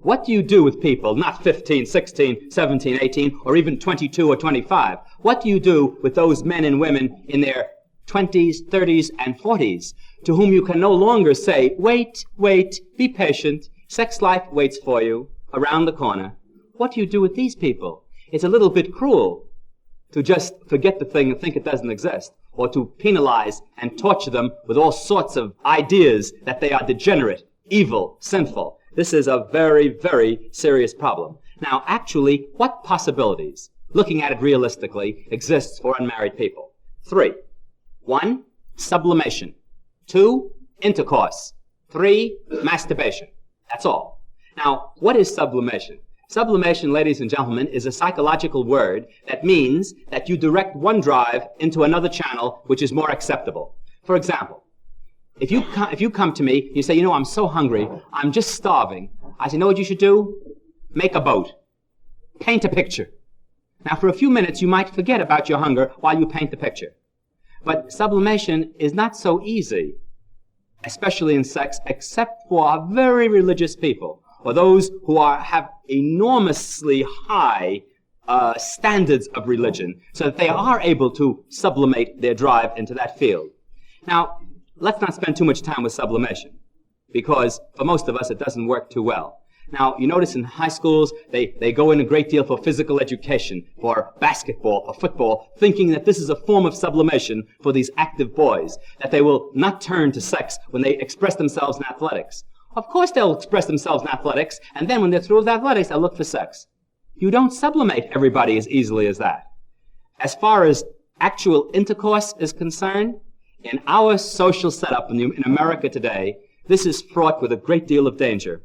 What do you do with people, not 15, 16, 17, 18, or even 22 or 25? What do you do with those men and women in their 20s, 30s, and 40s, to whom you can no longer say, wait, be patient, sex life waits for you around the corner? What do you do with these people? It's a little bit cruel to just forget the thing and think it doesn't exist, or to penalize and torture them with all sorts of ideas that they are degenerate, evil, sinful. This is a very, very serious problem. Now, actually, what possibilities, looking at it realistically, exists for unmarried people? 3. 1, sublimation. 2, intercourse. 3, masturbation. That's all. Now, what is sublimation? Sublimation, ladies and gentlemen, is a psychological word that means that you direct one drive into another channel which is more acceptable. For example, if you come to me, you say, you know, I'm so hungry, I'm just starving. I say, you know what you should do? Make a boat. Paint a picture. Now, for a few minutes, you might forget about your hunger while you paint the picture. But sublimation is not so easy, especially in sex, except for very religious people, or those who have enormously high standards of religion, so that they are able to sublimate their drive into that field. Now, let's not spend too much time with sublimation, because for most of us it doesn't work too well. Now, you notice in high schools, they go in a great deal for physical education, for basketball, for football, thinking that this is a form of sublimation for these active boys, that they will not turn to sex when they express themselves in athletics. Of course they'll express themselves in athletics, and then when they're through with athletics, they'll look for sex. You don't sublimate everybody as easily as that. As far as actual intercourse is concerned, in our social setup in America today, this is fraught with a great deal of danger.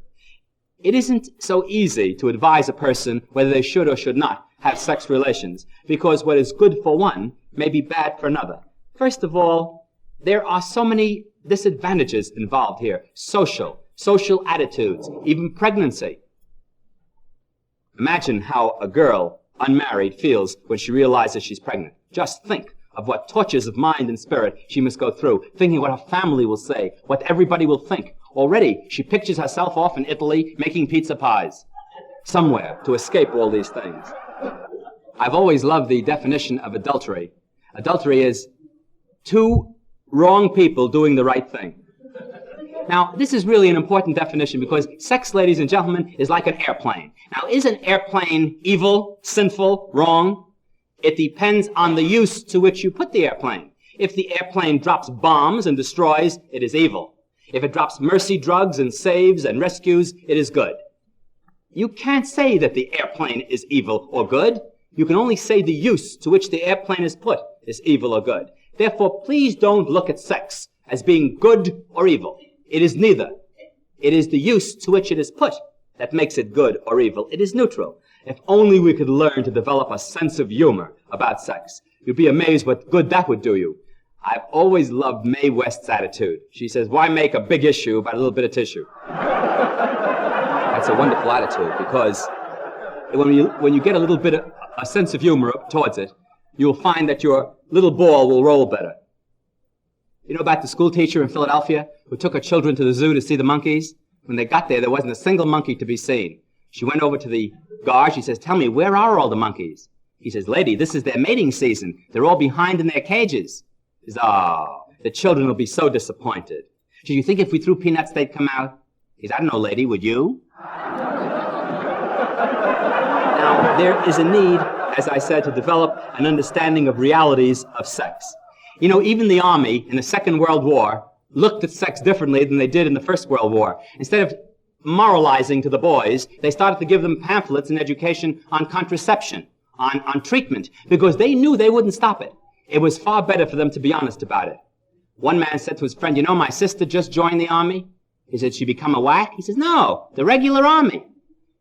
It isn't so easy to advise a person whether they should or should not have sex relations, because what is good for one may be bad for another. First of all, there are so many disadvantages involved here. Social attitudes, even pregnancy. Imagine how a girl, unmarried, feels when she realizes she's pregnant. Just think of what tortures of mind and spirit she must go through, thinking what her family will say, what everybody will think. Already, she pictures herself off in Italy making pizza pies somewhere to escape all these things. I've always loved the definition of adultery. Adultery is two wrong people doing the right thing. Now, this is really an important definition because sex, ladies and gentlemen, is like an airplane. Now, is an airplane evil, sinful, wrong? It depends on the use to which you put the airplane. If the airplane drops bombs and destroys, it is evil. If it drops mercy drugs and saves and rescues, it is good. You can't say that the airplane is evil or good. You can only say the use to which the airplane is put is evil or good. Therefore, please don't look at sex as being good or evil. It is neither. It is the use to which it is put that makes it good or evil. It is neutral. If only we could learn to develop a sense of humor about sex. You'd be amazed what good that would do you. I've always loved Mae West's attitude. She says, why make a big issue about a little bit of tissue? That's a wonderful attitude, because when you get a little bit of a sense of humor towards it, you'll find that your little ball will roll better. You know about the school teacher in Philadelphia who took her children to the zoo to see the monkeys? When they got there wasn't a single monkey to be seen. She went over to the guard. She says, tell me, where are all the monkeys? He says, lady, this is their mating season. They're all behind in their cages. He says, oh, the children will be so disappointed. Do you think if we threw peanuts, they'd come out? He says, I don't know, lady, would you? Now, there is a need, as I said, to develop an understanding of realities of sex. You know, even the Army in the Second World War looked at sex differently than they did in the First World War. Instead of moralizing to the boys, they started to give them pamphlets and education on contraception, on treatment, because they knew they wouldn't stop it. It was far better for them to be honest about it. One man said to his friend, you know, my sister just joined the Army. He said, she become a WAC? He says, no, the regular Army.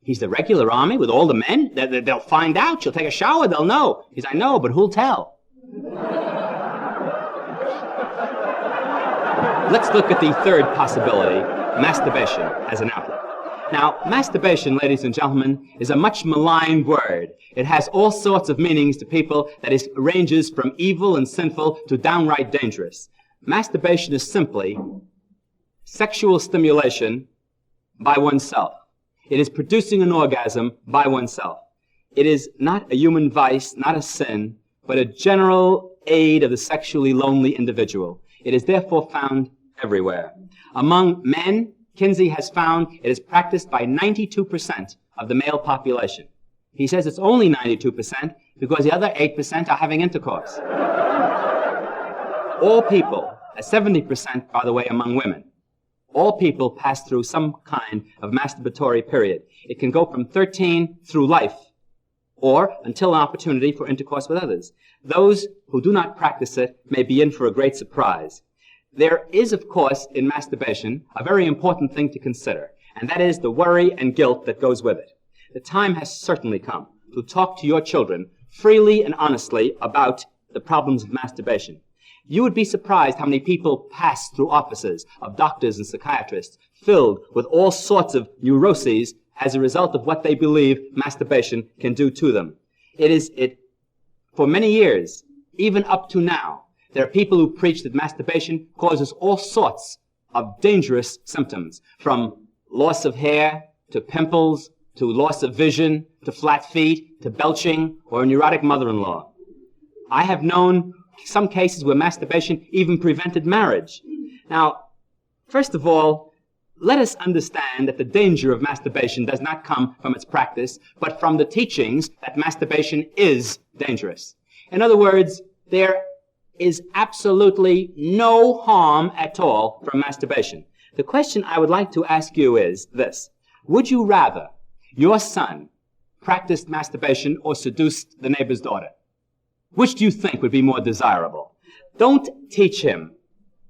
He's the regular Army with all the men? They'll find out. She'll take a shower. They'll know. He says, I know, but who'll tell? Let's look at the third possibility, masturbation as an outlet. Now, masturbation, ladies and gentlemen, is a much maligned word. It has all sorts of meanings to people that it ranges from evil and sinful to downright dangerous. Masturbation is simply sexual stimulation by oneself. It is producing an orgasm by oneself. It is not a human vice, not a sin, but a general aid of the sexually lonely individual. It is therefore found everywhere. Among men, Kinsey has found it is practiced by 92% of the male population. He says it's only 92% because the other 8% are having intercourse. All people, 70% by the way among women, all people pass through some kind of masturbatory period. It can go from 13 through life, or until an opportunity for intercourse with others. Those who do not practice it may be in for a great surprise. There is, of course, in masturbation, a very important thing to consider, and that is the worry and guilt that goes with it. The time has certainly come to talk to your children freely and honestly about the problems of masturbation. You would be surprised how many people pass through offices of doctors and psychiatrists filled with all sorts of neuroses as a result of what they believe masturbation can do to them. For many years, even up to now, there are people who preach that masturbation causes all sorts of dangerous symptoms, from loss of hair, to pimples, to loss of vision, to flat feet, to belching, or a neurotic mother-in-law. I have known some cases where masturbation even prevented marriage. Now, first of all, let us understand that the danger of masturbation does not come from its practice, but from the teachings that masturbation is dangerous. In other words, there is absolutely no harm at all from masturbation. The question I would like to ask you is this: would you rather your son practiced masturbation or seduced the neighbor's daughter? Which do you think would be more desirable? Don't teach him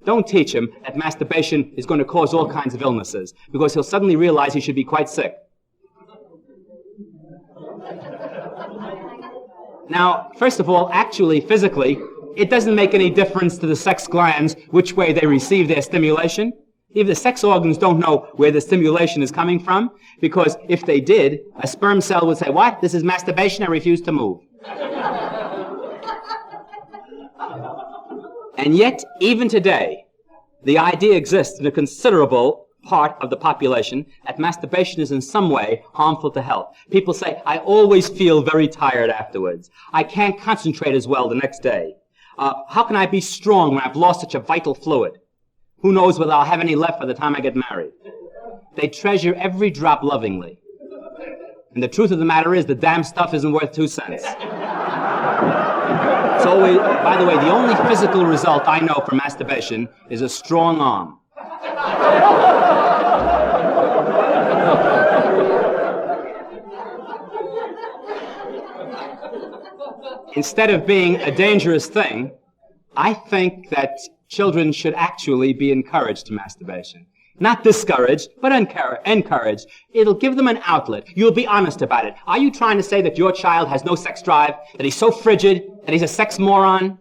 that masturbation is going to cause all kinds of illnesses, because he'll suddenly realize he should be quite sick. Now, first of all, actually, physically, it doesn't make any difference to the sex glands which way they receive their stimulation. Even the sex organs don't know where the stimulation is coming from, because if they did, a sperm cell would say, "What? This is masturbation, I refuse to move." And yet, even today, the idea exists in a considerable part of the population that masturbation is in some way harmful to health. People say, "I always feel very tired afterwards. I can't concentrate as well the next day. How can I be strong when I've lost such a vital fluid? Who knows whether I'll have any left by the time I get married?" They treasure every drop lovingly. And the truth of the matter is, the damn stuff isn't worth 2 cents. It's always, by the way, the only physical result I know from masturbation is a strong arm. Instead of being a dangerous thing, I think that children should actually be encouraged to masturbation. Not discouraged, but encouraged. It'll give them an outlet. You'll be honest about it. Are you trying to say that your child has no sex drive, that he's so frigid, that he's a sex moron?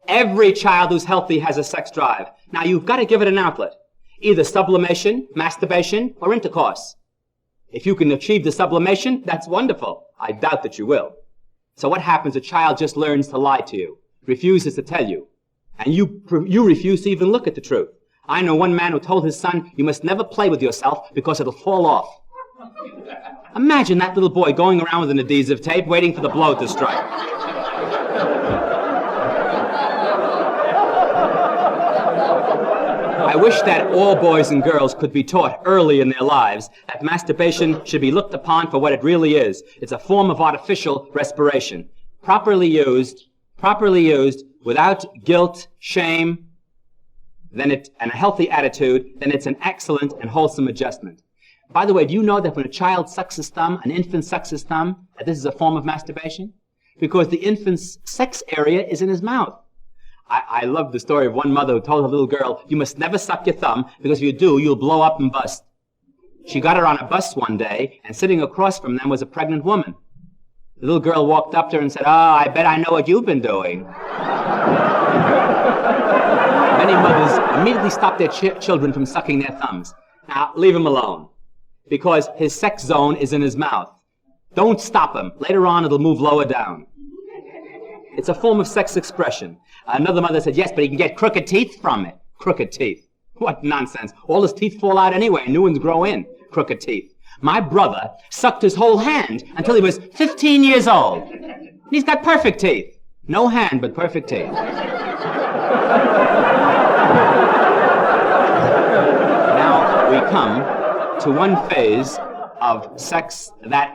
Every child who's healthy has a sex drive. Now, you've got to give it an outlet. Either sublimation, masturbation, or intercourse. If you can achieve the sublimation, that's wonderful. I doubt that you will. So what happens? A child just learns to lie to you, refuses to tell you, and you refuse to even look at the truth. I know one man who told his son, "You must never play with yourself because it'll fall off." Imagine that little boy going around with an adhesive tape waiting for the blow to strike. I wish that all boys and girls could be taught early in their lives that masturbation should be looked upon for what it really is. It's a form of artificial respiration. Properly used without guilt, shame, and a healthy attitude, then it's an excellent and wholesome adjustment. By the way, do you know that when a child sucks his thumb, an infant sucks his thumb, that this is a form of masturbation? Because the infant's sex area is in his mouth. I love the story of one mother who told her little girl, "You must never suck your thumb, because if you do, you'll blow up and bust." She got her on a bus one day, and sitting across from them was a pregnant woman. The little girl walked up to her and said, I bet I know what you've been doing." Many mothers immediately stop their children from sucking their thumbs. Now, leave him alone, because his sex zone is in his mouth. Don't stop him. Later on, it'll move lower down. It's a form of sex expression. Another mother said, "Yes, but he can get crooked teeth from it." Crooked teeth. What nonsense. All his teeth fall out anyway, and new ones grow in. Crooked teeth. My brother sucked his whole hand until he was 15 years old. And he's got perfect teeth. No hand, but perfect teeth. Now we come to one phase of sex that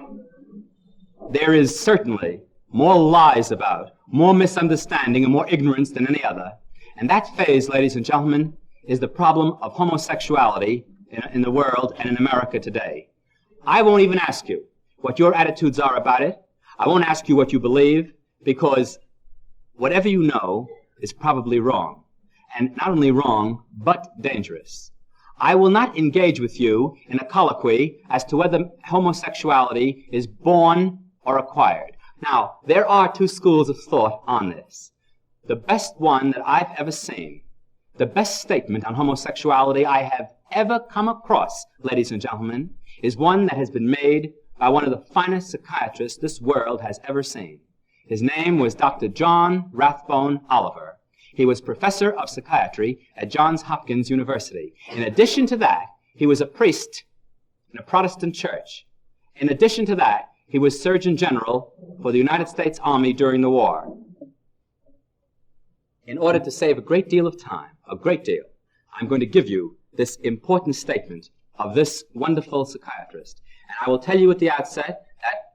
there is certainly more lies about, more misunderstanding, and more ignorance than any other. And that phase, ladies and gentlemen, is the problem of homosexuality in the world and in America today. I won't even ask you what your attitudes are about it. I won't ask you what you believe, because whatever you know is probably wrong. And not only wrong, but dangerous. I will not engage with you in a colloquy as to whether homosexuality is born or acquired. Now, there are two schools of thought on this. The best one that I've ever seen, the best statement on homosexuality I have ever come across, ladies and gentlemen, is one that has been made by one of the finest psychiatrists this world has ever seen. His name was Dr. John Rathbone Oliver. He was professor of psychiatry at Johns Hopkins University. In addition to that, he was a priest in a Protestant church. In addition to that, he was Surgeon General for the United States Army during the war. In order to save a great deal of time, I'm going to give you this important statement of this wonderful psychiatrist. And I will tell you at the outset that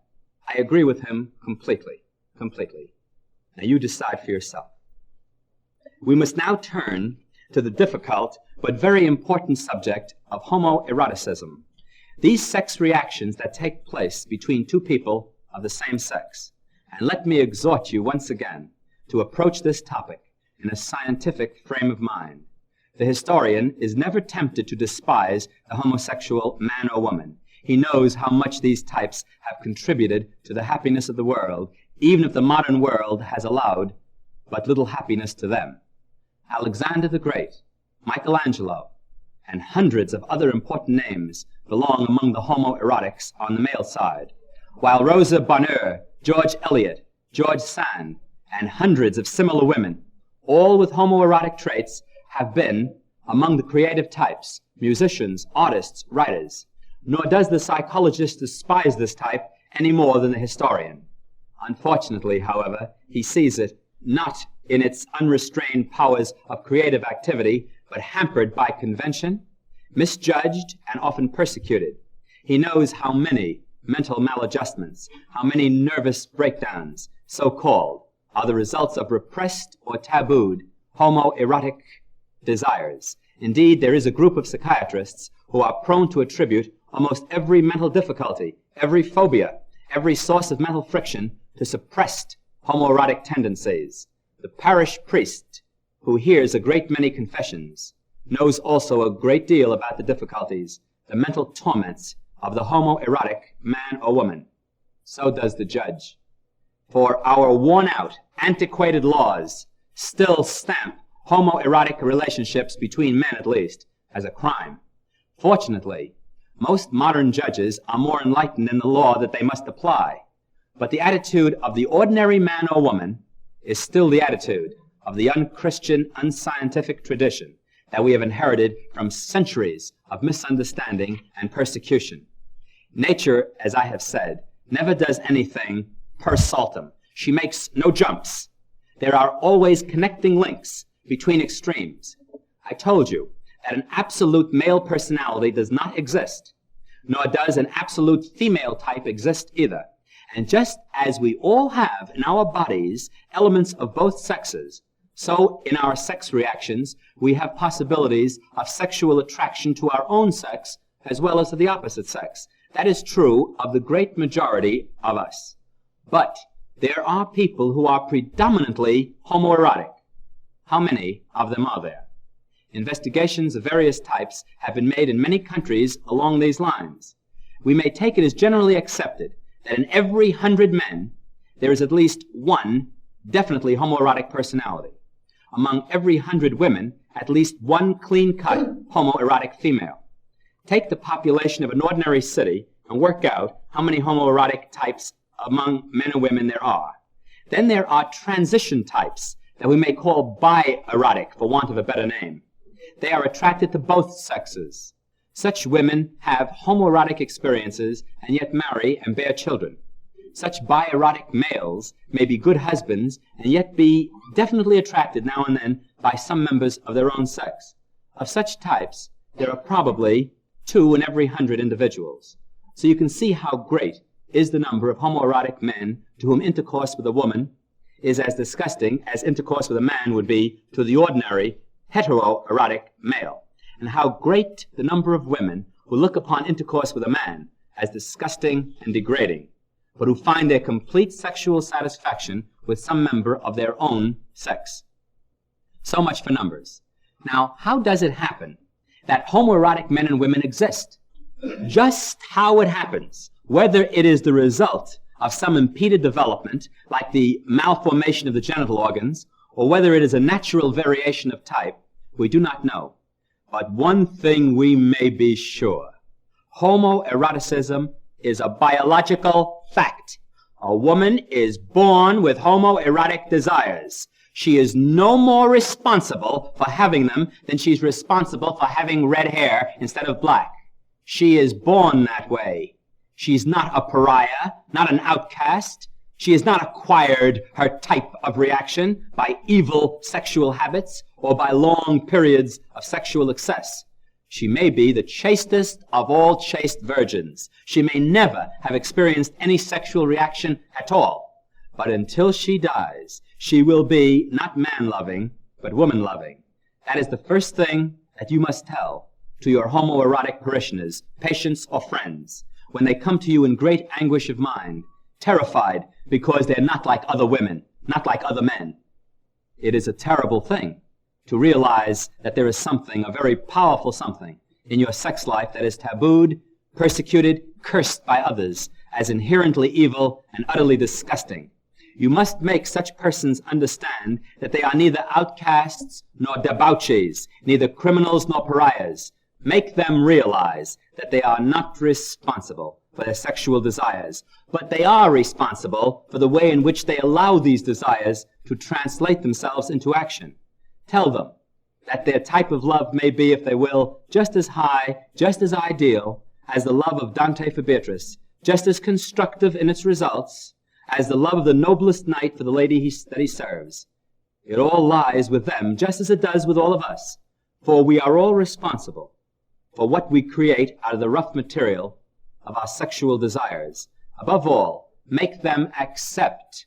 I agree with him completely. Now you decide for yourself. We must now turn to the difficult but very important subject of homoeroticism. These sex reactions that take place between two people of the same sex. And let me exhort you once again to approach this topic in a scientific frame of mind. The historian is never tempted to despise the homosexual man or woman. He knows how much these types have contributed to the happiness of the world, even if the modern world has allowed but little happiness to them. Alexander the Great, Michelangelo, and hundreds of other important names belong among the homoerotics on the male side, while Rosa Bonheur, George Eliot, George Sand, and hundreds of similar women, all with homoerotic traits, have been among the creative types, musicians, artists, writers. Nor does the psychologist despise this type any more than the historian. Unfortunately, however, he sees it not in its unrestrained powers of creative activity, but hampered by convention, misjudged, and often persecuted. He knows how many mental maladjustments, how many nervous breakdowns, so-called, are the results of repressed or tabooed homoerotic desires. Indeed, there is a group of psychiatrists who are prone to attribute almost every mental difficulty, every phobia, every source of mental friction to suppressed homoerotic tendencies. The parish priest, who hears a great many confessions, knows also a great deal about the difficulties, the mental torments of the homoerotic man or woman. So does the judge. For our worn-out, antiquated laws still stamp homoerotic relationships between men, at least, as a crime. Fortunately, most modern judges are more enlightened in the law that they must apply, but the attitude of the ordinary man or woman is still the attitude of the unchristian, unscientific tradition that we have inherited from centuries of misunderstanding and persecution. Nature, as I have said, never does anything per saltum. She makes no jumps. There are always connecting links between extremes. I told you that an absolute male personality does not exist, nor does an absolute female type exist either. And just as we all have in our bodies elements of both sexes, so in our sex reactions we have possibilities of sexual attraction to our own sex as well as to the opposite sex. That is true of the great majority of us. But there are people who are predominantly homoerotic. How many of them are there? Investigations of various types have been made in many countries along these lines. We may take it as generally accepted that in every 100 men, there is at least one definitely homoerotic personality. Among every 100 women, at least one clean-cut homoerotic female. Take the population of an ordinary city and work out how many homoerotic types among men and women there are. Then there are transition types that we may call bi-erotic, for want of a better name. They are attracted to both sexes. Such women have homoerotic experiences and yet marry and bear children. Such bierotic males may be good husbands and yet be definitely attracted now and then by some members of their own sex. Of such types, there are probably 2 in every 100 individuals. So you can see how great is the number of homoerotic men to whom intercourse with a woman is as disgusting as intercourse with a man would be to the ordinary heteroerotic male, and how great the number of women who look upon intercourse with a man as disgusting and degrading, but who find their complete sexual satisfaction with some member of their own sex. So much for numbers. Now, how does it happen that homoerotic men and women exist? Just how it happens, whether it is the result of some impeded development, like the malformation of the genital organs, or whether it is a natural variation of type, we do not know. But one thing we may be sure: homoeroticism is a biological fact. A woman is born with homoerotic desires. She is no more responsible for having them than she's responsible for having red hair instead of black. She is born that way. She's not a pariah, not an outcast. She has not acquired her type of reaction by evil sexual habits or by long periods of sexual excess. She may be the chastest of all chaste virgins. She may never have experienced any sexual reaction at all. But until she dies, she will be not man-loving, but woman-loving. That is the first thing that you must tell to your homoerotic parishioners, patients, or friends, when they come to you in great anguish of mind, terrified because they're not like other women, not like other men. It is a terrible thing to realize that there is something, a very powerful something, in your sex life that is tabooed, persecuted, cursed by others as inherently evil and utterly disgusting. You must make such persons understand that they are neither outcasts nor debauchees, neither criminals nor pariahs. Make them realize that they are not responsible for their sexual desires, but they are responsible for the way in which they allow these desires to translate themselves into action. Tell them that their type of love may be, if they will, just as high, just as ideal as the love of Dante for Beatrice, just as constructive in its results as the love of the noblest knight for the lady that he serves. It all lies with them, just as it does with all of us, for we are all responsible for what we create out of the rough material of our sexual desires. Above all, make them accept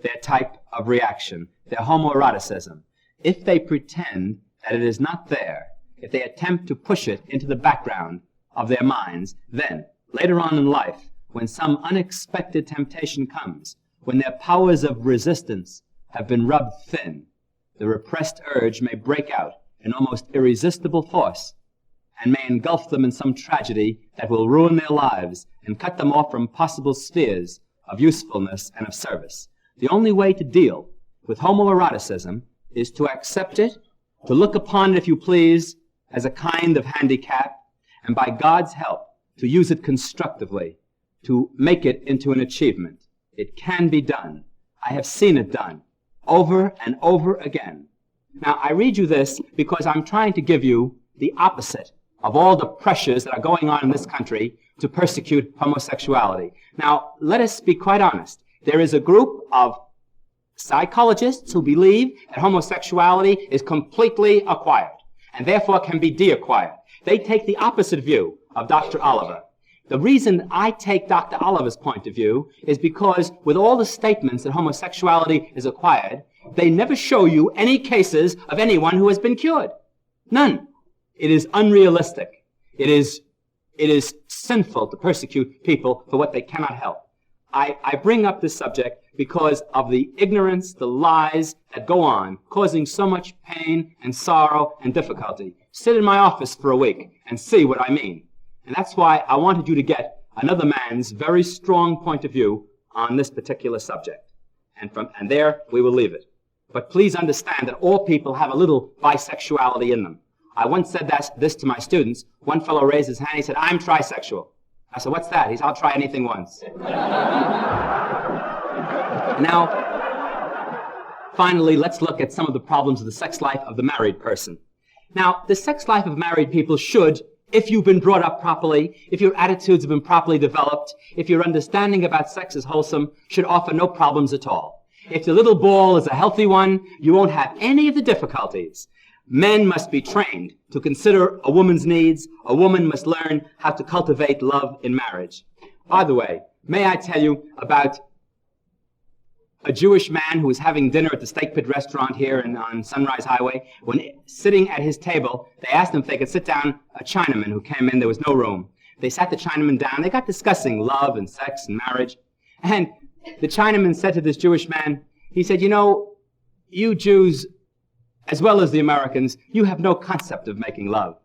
their type of reaction, their homoeroticism. If they pretend that it is not there, if they attempt to push it into the background of their minds, then, later on in life, when some unexpected temptation comes, when their powers of resistance have been rubbed thin, the repressed urge may break out in almost irresistible force and may engulf them in some tragedy that will ruin their lives and cut them off from possible spheres of usefulness and of service. The only way to deal with homoeroticism is to accept it, to look upon it, if you please, as a kind of handicap, and by God's help, to use it constructively, to make it into an achievement. It can be done. I have seen it done over and over again. Now, I read you this because I'm trying to give you the opposite of all the pressures that are going on in this country to persecute homosexuality. Now, let us be quite honest. There is a group of psychologists who believe that homosexuality is completely acquired and therefore can be deacquired. They take the opposite view of Dr. Oliver. The reason I take Dr. Oliver's point of view is because with all the statements that homosexuality is acquired, they never show you any cases of anyone who has been cured. None. It is unrealistic. It is sinful to persecute people for what they cannot help. I bring up this subject because of the ignorance, the lies that go on, causing so much pain and sorrow and difficulty. Sit in my office for a week and see what I mean. And that's why I wanted you to get another man's very strong point of view on this particular subject. And there we will leave it. But please understand that all people have a little bisexuality in them. I once said this to my students. One fellow raised his hand. He said, "I'm trisexual." I said, "What's that?" He said, "I'll try anything once." Now, finally, let's look at some of the problems of the sex life of the married person. Now, the sex life of married people should if you've been brought up properly, if your attitudes have been properly developed, if your understanding about sex is wholesome, should offer no problems at all. If the little ball is a healthy one, you won't have any of the difficulties. Men must be trained to consider a woman's needs. A woman must learn how to cultivate love in marriage. By the way, may I tell you about a Jewish man who was having dinner at the Steak Pit restaurant here on Sunrise Highway. When sitting at his table, they asked him if they could sit down a Chinaman who came in. There was no room. They sat the Chinaman down. They got discussing love and sex and marriage. And the Chinaman said to this Jewish man, he said, you know, you Jews, as well as the Americans, you have no concept of making love.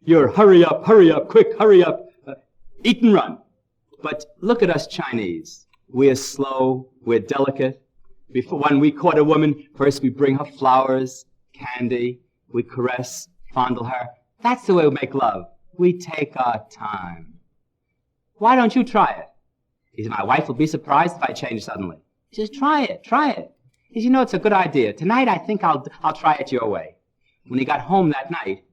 You're hurry up, quick, hurry up, eat and run. But look at us Chinese. We're slow, we're delicate. When we court a woman, first we bring her flowers, candy, we caress, fondle her. That's the way we make love. We take our time. Why don't you try it? He said, my wife will be surprised if I change suddenly. He says, try it. He says, you know, it's a good idea. Tonight I think I'll try it your way. When he got home that night,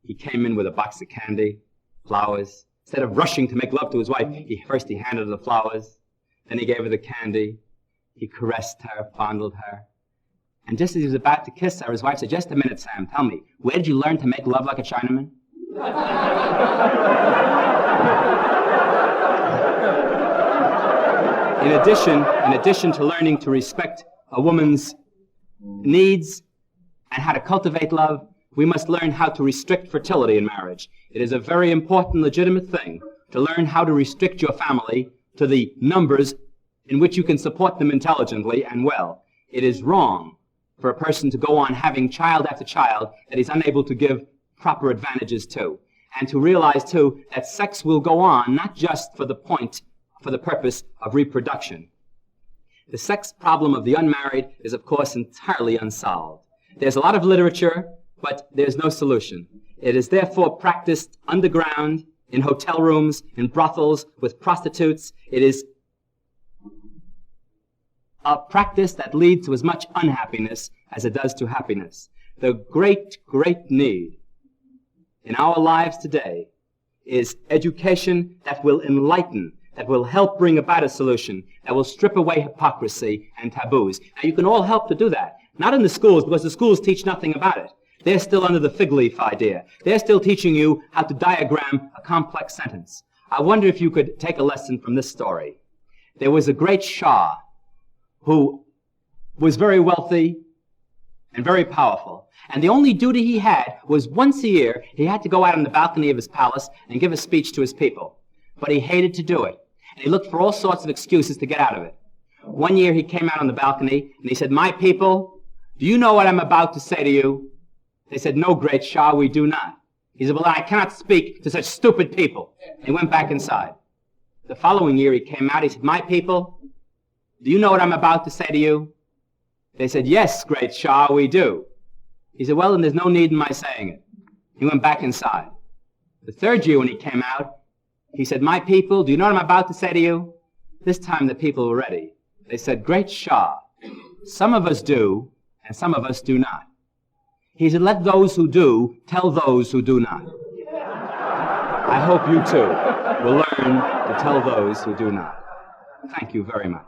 he came in with a box of candy, flowers. Instead of rushing to make love to his wife, he handed her the flowers. Then he gave her the candy. He caressed her, fondled her. And just as he was about to kiss her, his wife said, just a minute, Sam, tell me, where did you learn to make love like a Chinaman? In addition to learning to respect a woman's needs and how to cultivate love, we must learn how to restrict fertility in marriage. It is a very important, legitimate thing to learn how to restrict your family to the numbers in which you can support them intelligently and well. It is wrong for a person to go on having child after child that he's unable to give proper advantages to. And to realize, too, that sex will go on not just for the purpose of reproduction. The sex problem of the unmarried is, of course, entirely unsolved. There's a lot of literature, but there's no solution. It is therefore practiced underground, in hotel rooms, in brothels, with prostitutes. It is a practice that leads to as much unhappiness as it does to happiness. The great, great need in our lives today is education that will enlighten, that will help bring about a solution, that will strip away hypocrisy and taboos. Now, you can all help to do that. Not in the schools, because the schools teach nothing about it. They're still under the fig leaf idea. They're still teaching you how to diagram a complex sentence. I wonder if you could take a lesson from this story. There was a great Shah who was very wealthy and very powerful. And the only duty he had was once a year, he had to go out on the balcony of his palace and give a speech to his people. But he hated to do it. And he looked for all sorts of excuses to get out of it. One year he came out on the balcony and he said, my people, do you know what I'm about to say to you? They said, no, great Shah, we do not. He said, well, I cannot speak to such stupid people. And he went back inside. The following year he came out, he said, my people, do you know what I'm about to say to you? They said, yes, great Shah, we do. He said, well, then there's no need in my saying it. He went back inside. The third year when he came out, he said, my people, do you know what I'm about to say to you? This time the people were ready. They said, great Shah, some of us do, and some of us do not. He said, let those who do tell those who do not. I hope you too will learn to tell those who do not. Thank you very much.